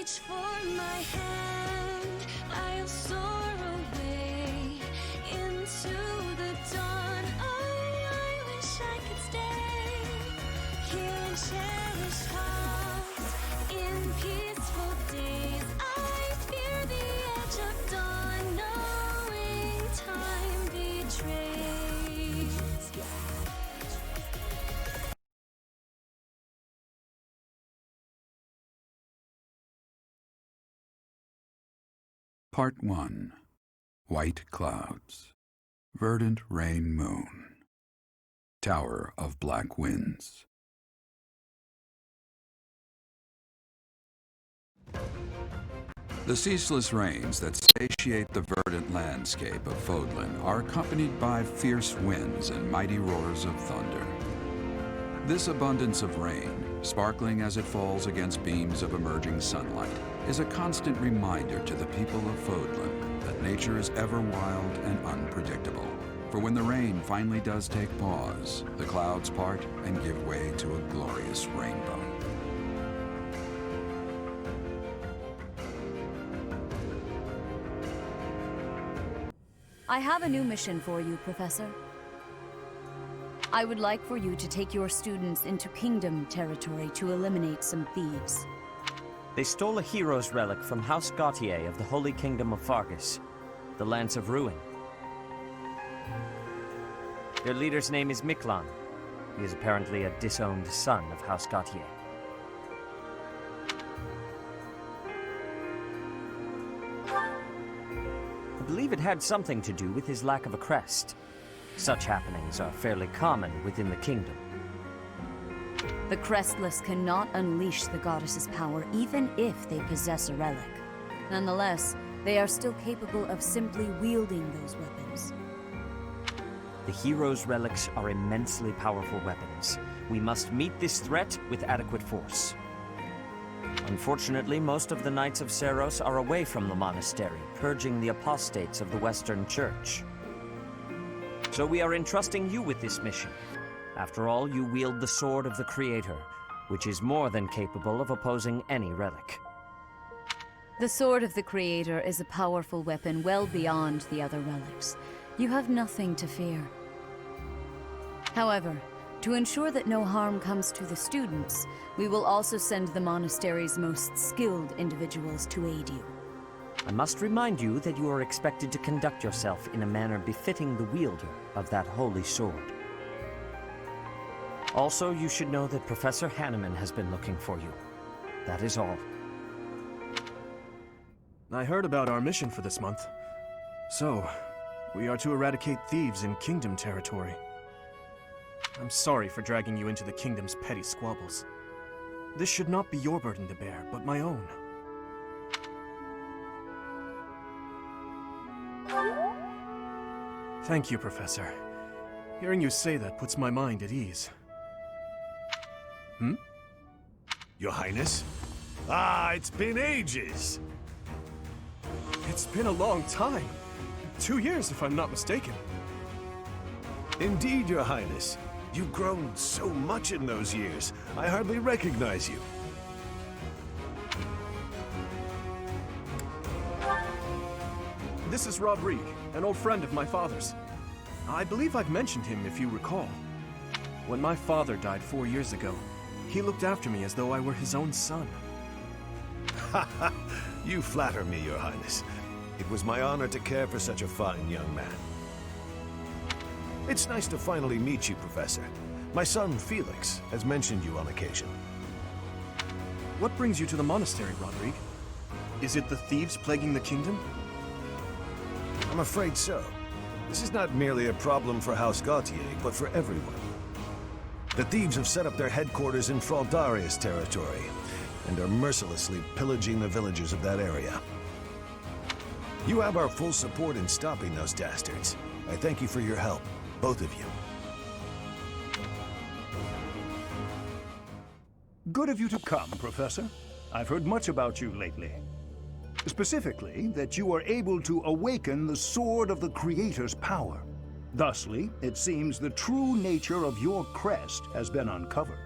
reach for my hand, I'll soar away into the dawn. Oh, I wish I could stay here and cherish hearts in peaceful days. I fear the edge of dawn, knowing time betrays. Part 1. White Clouds. Verdant Rain Moon. Tower of Black Winds. The ceaseless rains that satiate the verdant landscape of Fodlan are accompanied by fierce winds and mighty roars of thunder. This abundance of rain, sparkling as it falls against beams of emerging sunlight, is a constant reminder to the people of Fodlan that nature is ever wild and unpredictable. For when the rain finally does take pause, the clouds part and give way to a glorious rainbow. I have a new mission for you, Professor. I would like for you to take your students into Kingdom territory to eliminate some thieves. They stole a hero's relic from House Gautier of the Holy Kingdom of Fargus, the Lance of Ruin. Their leader's name is Miklan. He is apparently a disowned son of House Gautier. I believe it had something to do with his lack of a crest. Such happenings are fairly common within the kingdom. The Crestless cannot unleash the goddess's power even if they possess a relic. Nonetheless, they are still capable of simply wielding those weapons. The hero's relics are immensely powerful weapons. We must meet this threat with adequate force. Unfortunately, most of the Knights of Cerfs are away from the monastery, purging the apostates of the Western Church. So we are entrusting you with this mission. After all, you wield the Sword of the Creator, which is more than capable of opposing any relic. The Sword of the Creator is a powerful weapon well beyond the other relics. You have nothing to fear. However, to ensure that no harm comes to the students, we will also send the monastery's most skilled individuals to aid you. I must remind you that you are expected to conduct yourself in a manner befitting the wielder of that holy sword. Also, you should know that Professor Hanneman has been looking for you. That is all. I heard about our mission for this month. So, we are to eradicate thieves in Kingdom territory. I'm sorry for dragging you into the Kingdom's petty squabbles. This should not be your burden to bear, but my own. Thank you, Professor. Hearing you say that puts my mind at ease. Your Highness? Ah, it's been ages! It's been a long time. 2 years, if I'm not mistaken. Indeed, Your Highness. You've grown so much in those years, I hardly recognize you. This is Rodrigue, an old friend of my father's. I believe I've mentioned him, if you recall. When my father died 4 years ago, he looked after me as though I were his own son. You flatter me, Your Highness. It was my honor to care for such a fine young man. It's nice to finally meet you, Professor. My son, Felix, has mentioned you on occasion. What brings you to the monastery, Rodrigue? Is it the thieves plaguing the kingdom? I'm afraid so. This is not merely a problem for House Gautier, but for everyone. The thieves have set up their headquarters in Fraldaria's territory, and are mercilessly pillaging the villagers of that area. You have our full support in stopping those dastards. I thank you for your help, both of you. Good of you to come, Professor. I've heard much about you lately. Specifically, that you are able to awaken the Sword of the Creator's power. Thusly, it seems the true nature of your crest has been uncovered.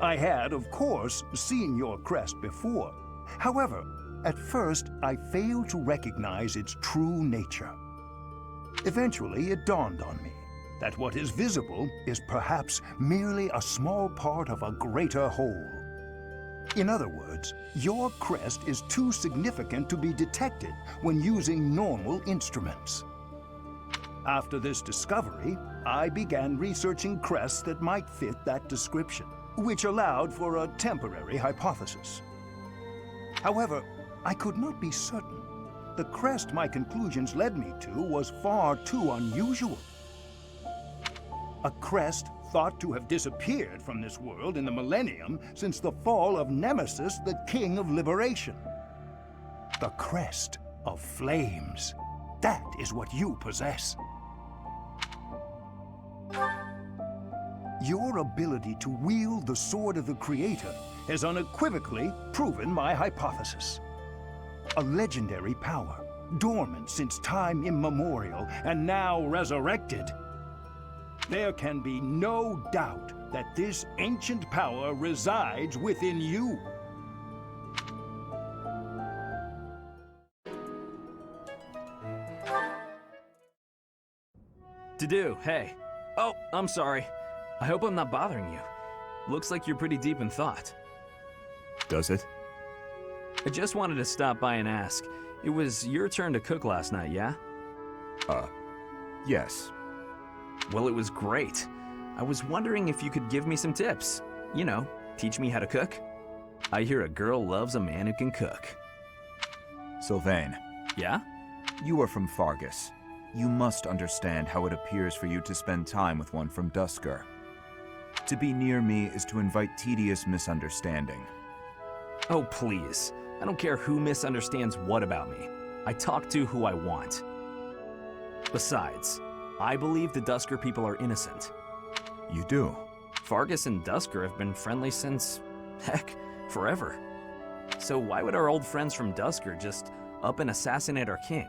I had, of course, seen your crest before, However, at first I failed to recognize its true nature. Eventually, it dawned on me that what is visible is perhaps merely a small part of a greater whole. In other words, your crest is too significant to be detected when using normal instruments. After this discovery, I began researching crests that might fit that description, which allowed for a temporary hypothesis. However, I could not be certain. The crest my conclusions led me to was far too unusual. A crest thought to have disappeared from this world in the millennium since the fall of Nemesis, the King of Liberation. The crest of flames. That is what you possess. Your ability to wield the sword of the Creator has unequivocally proven my hypothesis. A legendary power, dormant since time immemorial and now resurrected. There can be no doubt that this ancient power resides within you. To do, hey. Oh, I'm sorry. I hope I'm not bothering you. Looks like you're pretty deep in thought. Does it? I just wanted to stop by and ask. It was your turn to cook last night, yeah? Yes. Well, it was great. I was wondering if you could give me some tips. You know, teach me how to cook. I hear a girl loves a man who can cook. Sylvain, Yeah? you are from Fargus. You must understand how it appears for you to spend time with one from Duscur. To be near me is to invite tedious misunderstanding. Oh, please. I don't care who misunderstands what about me. I talk to who I want. Besides, I believe the Duscur people are innocent. You do? Fargus and Duscur have been friendly since, heck, forever. So why would our old friends from Duscur just up and assassinate our king?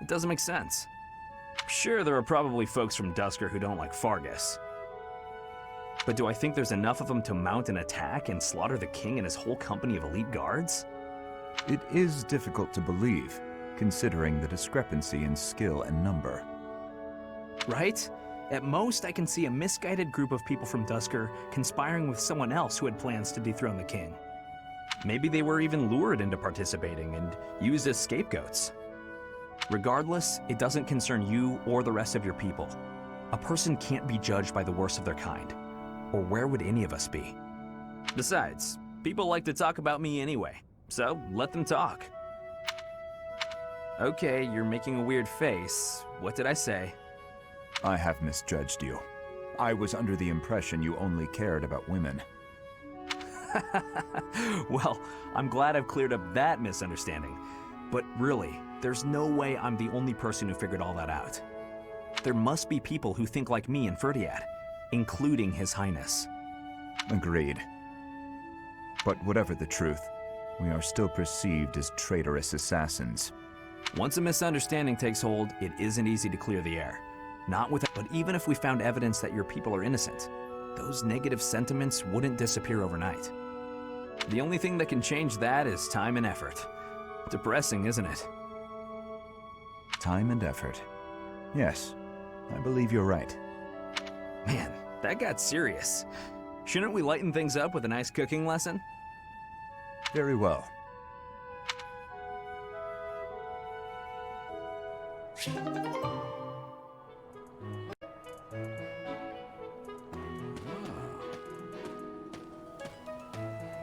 It doesn't make sense. Sure, there are probably folks from Duscur who don't like Fargus. But do I think there's enough of them to mount an attack and slaughter the king and his whole company of elite guards? It is difficult to believe, considering the discrepancy in skill and number. Right? At most, I can see a misguided group of people from Duscur conspiring with someone else who had plans to dethrone the king. Maybe they were even lured into participating and used as scapegoats. Regardless, it doesn't concern you or the rest of your people. A person can't be judged by the worst of their kind. Or where would any of us be? Besides, people like to talk about me anyway, so let them talk. Okay, you're making a weird face. What did I say? I have misjudged you. I was under the impression you only cared about women. Well, I'm glad I've cleared up that misunderstanding. But really, there's no way I'm the only person who figured all that out. There must be people who think like me in Ferdiad, including His Highness. Agreed. But whatever the truth, we are still perceived as traitorous assassins. Once a misunderstanding takes hold, it isn't easy to clear the air. Not without, but even if we found evidence that your people are innocent, those negative sentiments wouldn't disappear overnight. The only thing that can change that is time and effort. Depressing, isn't it? Time and effort. Yes, I believe you're right. Man, that got serious. Shouldn't we lighten things up with a nice cooking lesson? Very well.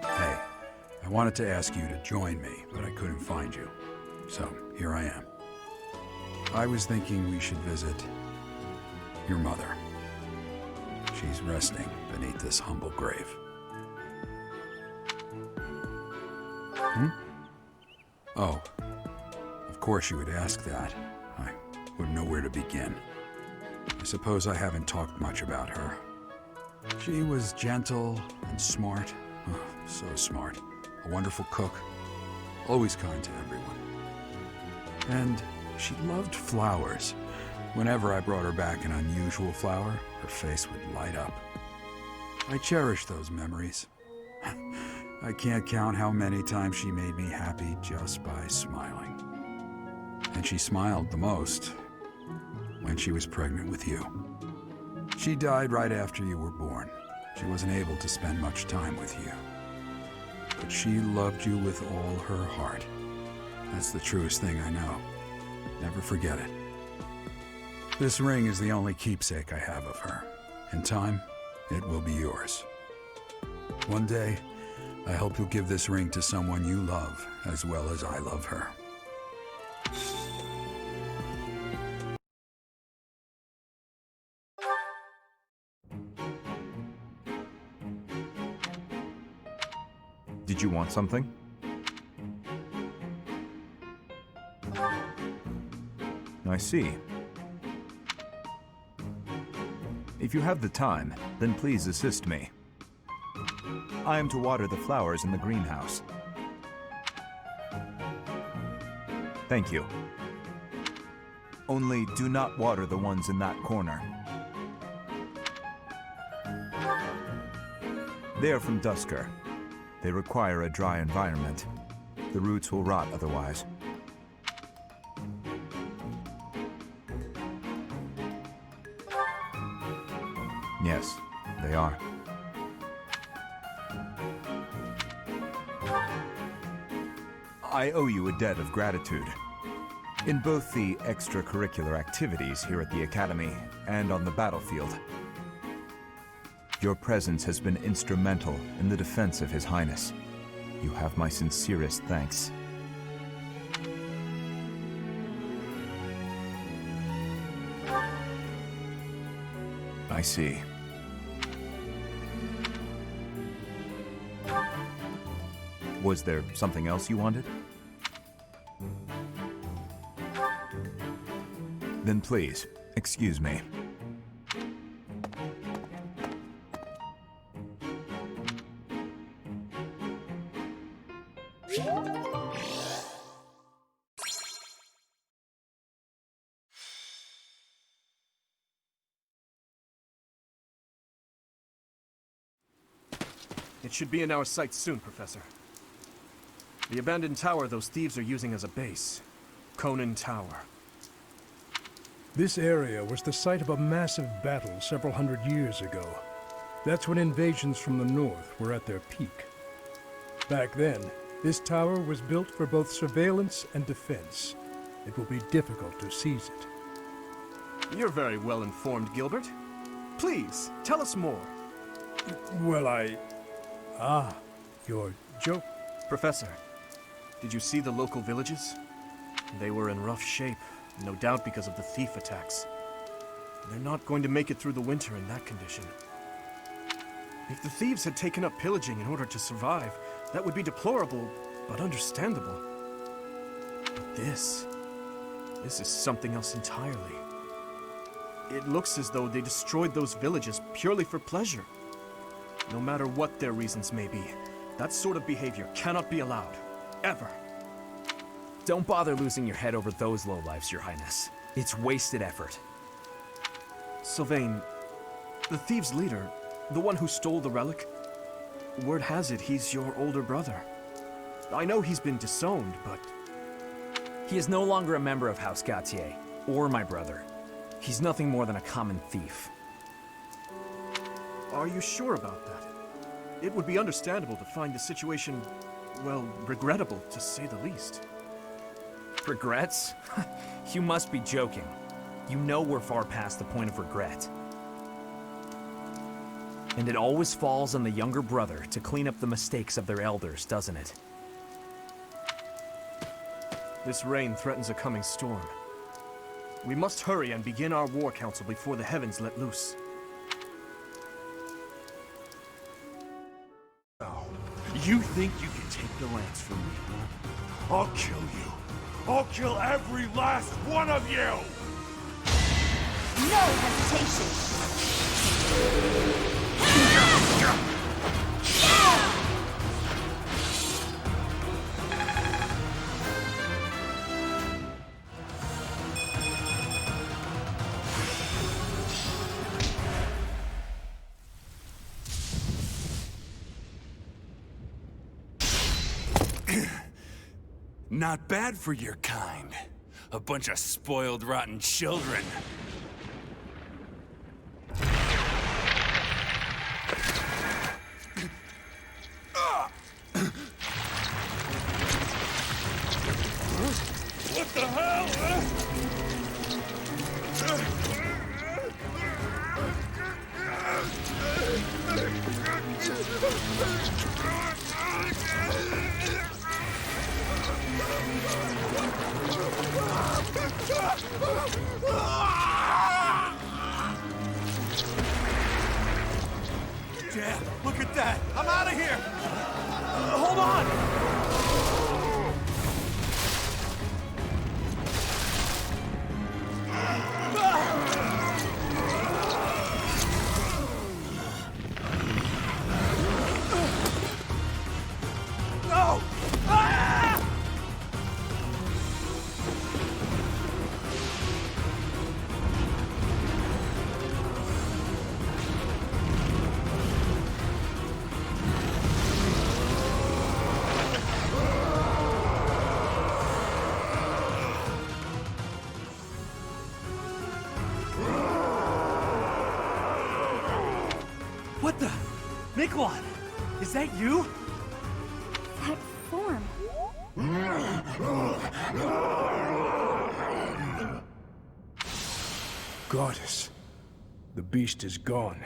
Hey, I wanted to ask you to join me, but I couldn't find you. So, here I am. I was thinking we should visit your mother. She's resting beneath this humble grave. Oh, of course you would ask that. I wouldn't know where to begin. I suppose I haven't talked much about her. She was gentle and smart. Oh, so smart. A wonderful cook. Always kind to everyone. And she loved flowers. Whenever I brought her back an unusual flower, her face would light up. I cherish those memories. I can't count how many times she made me happy just by smiling. And she smiled the most when she was pregnant with you. She died right after you were born. She wasn't able to spend much time with you. But she loved you with all her heart. That's the truest thing I know. Never forget it. This ring is the only keepsake I have of her. In time, it will be yours. One day, I hope you'll give this ring to someone you love as well as I love her. Did you want something? I see. If you have the time, then please assist me. I am to water the flowers in the greenhouse. Thank you. Only do not water the ones in that corner. They are from Duscur. They require a dry environment. The roots will rot otherwise. Yes, they are. I owe you a debt of gratitude. In both the extracurricular activities here at the Academy and on the battlefield. Your presence has been instrumental in the defense of His Highness. You have my sincerest thanks. I see. Was there something else you wanted? Then please, excuse me. It should be in our sights soon, Professor. The abandoned tower those thieves are using as a base. Conan Tower. This area was the site of a massive battle several hundred years ago. That's when invasions from the north were at their peak. Back then, this tower was built for both surveillance and defense. It will be difficult to seize it. You're very well informed, Gilbert. Please, tell us more. Well, your joke. Professor, did you see the local villages? They were in rough shape, no doubt because of the thief attacks. They're not going to make it through the winter in that condition. If the thieves had taken up pillaging in order to survive, that would be deplorable, but understandable. But this is something else entirely. It looks as though they destroyed those villages purely for pleasure. No matter what their reasons may be, that sort of behavior cannot be allowed. Ever. Don't bother losing your head over those lowlifes, Your Highness. It's wasted effort. Sylvain, the thieves' leader, the one who stole the relic, word has it he's your older brother. I know he's been disowned, but... He is no longer a member of House Gautier, or my brother. He's nothing more than a common thief. Are you sure about that? It would be understandable to find the situation, well, regrettable, to say the least. Regrets? You must be joking. You know we're far past the point of regret. And it always falls on the younger brother to clean up the mistakes of their elders, doesn't it? This rain threatens a coming storm. We must hurry and begin our war council before the heavens let loose. You think you can take the lance from me, huh? I'll kill you. I'll kill every last one of you! No hesitation! Not bad for your kind. A bunch of spoiled, rotten children. What the hell? Dad, look at that! I'm out of here! Hold on! No! Ah! What the? Miklon! Is that you? That form. Goddess. The beast is gone,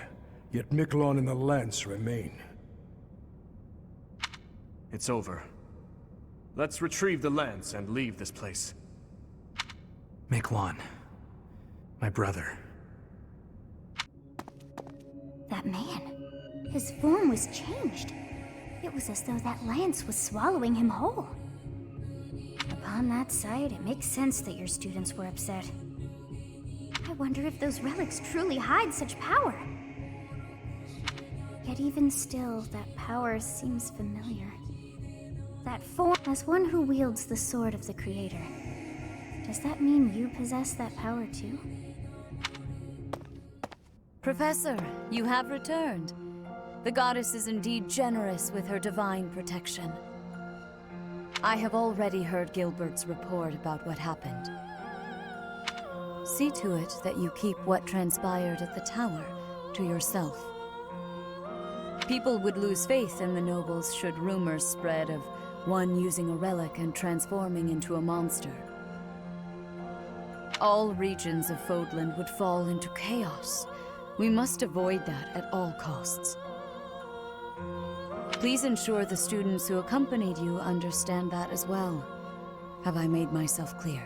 yet Miklon and the lance remain. It's over. Let's retrieve the lance and leave this place. Miklon. My brother. That man. His form was changed. It was as though that lance was swallowing him whole. Upon that sight, it makes sense that your students were upset. I wonder if those relics truly hide such power. Yet even still, that power seems familiar. That form, as one who wields the sword of the Creator. Does that mean you possess that power too? Professor, you have returned. The goddess is indeed generous with her divine protection. I have already heard Gilbert's report about what happened. See to it that you keep what transpired at the tower to yourself. People would lose faith in the nobles should rumors spread of one using a relic and transforming into a monster. All regions of Fodlan would fall into chaos. We must avoid that at all costs. Please ensure the students who accompanied you understand that as well. Have I made myself clear?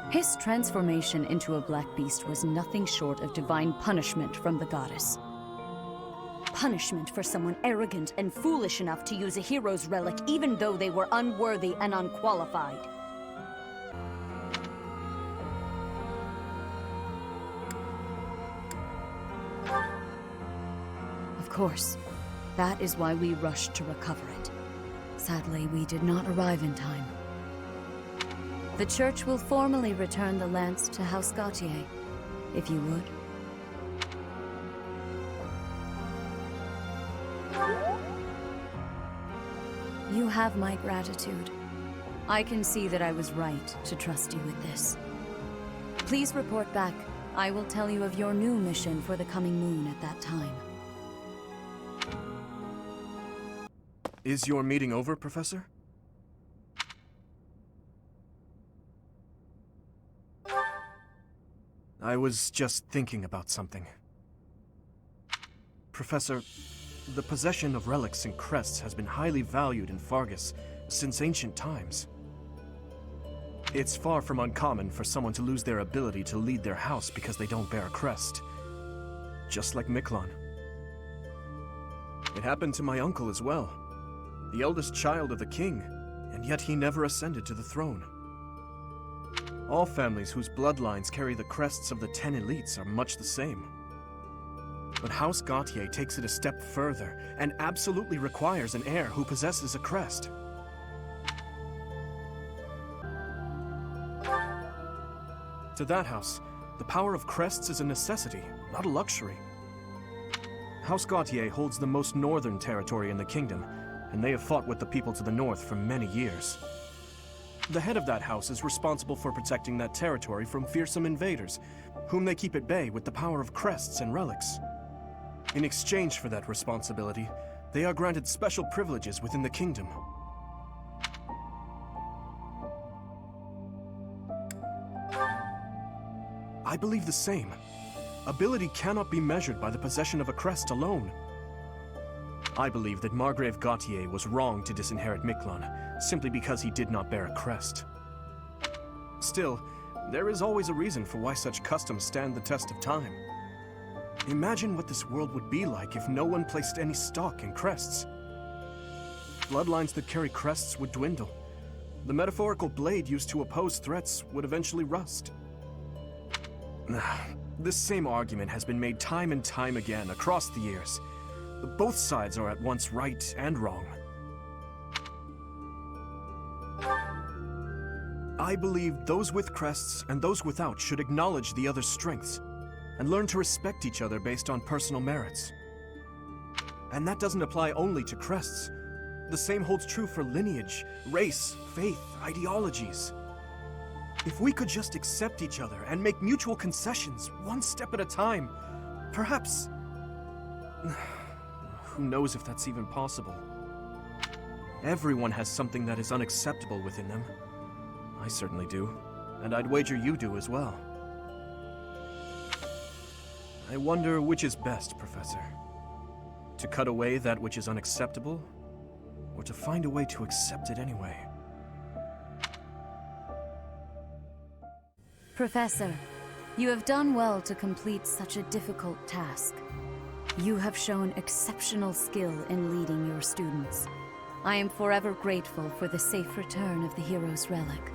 His transformation into a black beast was nothing short of divine punishment from the goddess. Punishment for someone arrogant and foolish enough to use a hero's relic even though they were unworthy and unqualified. Of course, that is why we rushed to recover it. Sadly, we did not arrive in time. The church will formally return the lance to House Gautier, if you would. You have my gratitude. I can see that I was right to trust you with this. Please report back. I will tell you of your new mission for the coming moon at that time. Is your meeting over, Professor? I was just thinking about something. Professor, the possession of relics and crests has been highly valued in Fargus since ancient times. It's far from uncommon for someone to lose their ability to lead their house because they don't bear a crest. Just like Miklon. It happened to my uncle as well. The eldest child of the king, and yet he never ascended to the throne. All families whose bloodlines carry the crests of the 10 elites are much the same. But House Gautier takes it a step further and absolutely requires an heir who possesses a crest. To that house, the power of crests is a necessity, not a luxury. House Gautier holds the most northern territory in the kingdom, and they have fought with the people to the north for many years. The head of that house is responsible for protecting that territory from fearsome invaders, whom they keep at bay with the power of crests and relics. In exchange for that responsibility, they are granted special privileges within the kingdom. I believe the same. Ability cannot be measured by the possession of a crest alone. I believe that Margrave Gautier was wrong to disinherit Miquelon, simply because he did not bear a crest. Still, there is always a reason for why such customs stand the test of time. Imagine what this world would be like if no one placed any stock in crests. Bloodlines that carry crests would dwindle. The metaphorical blade used to oppose threats would eventually rust. This same argument has been made time and time again across the years. Both sides are at once right and wrong. I believe those with crests and those without should acknowledge the other's strengths and learn to respect each other based on personal merits. And that doesn't apply only to crests. The same holds true for lineage, race, faith, ideologies. If we could just accept each other and make mutual concessions, one step at a time, perhaps... Who knows if that's even possible? Everyone has something that is unacceptable within them. I certainly do, and I'd wager you do as well. I wonder which is best, Professor. To cut away that which is unacceptable, or to find a way to accept it anyway? Professor, you have done well to complete such a difficult task. You have shown exceptional skill in leading your students. I am forever grateful for the safe return of the hero's relic.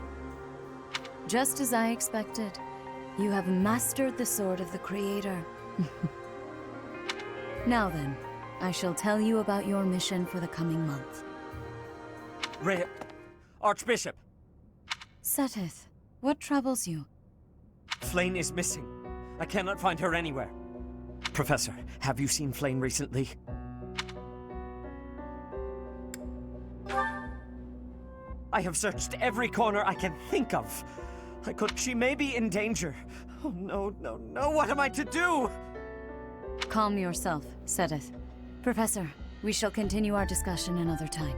Just as I expected, you have mastered the sword of the Creator. Now then, I shall tell you about your mission for the coming month. Archbishop! Seteth, what troubles you? Flayn is missing. I cannot find her anywhere. Professor, have you seen Flayn recently? I have searched every corner I can think of. She may be in danger. Oh no, no, no, what am I to do? Calm yourself, Seteth. Professor, we shall continue our discussion another time.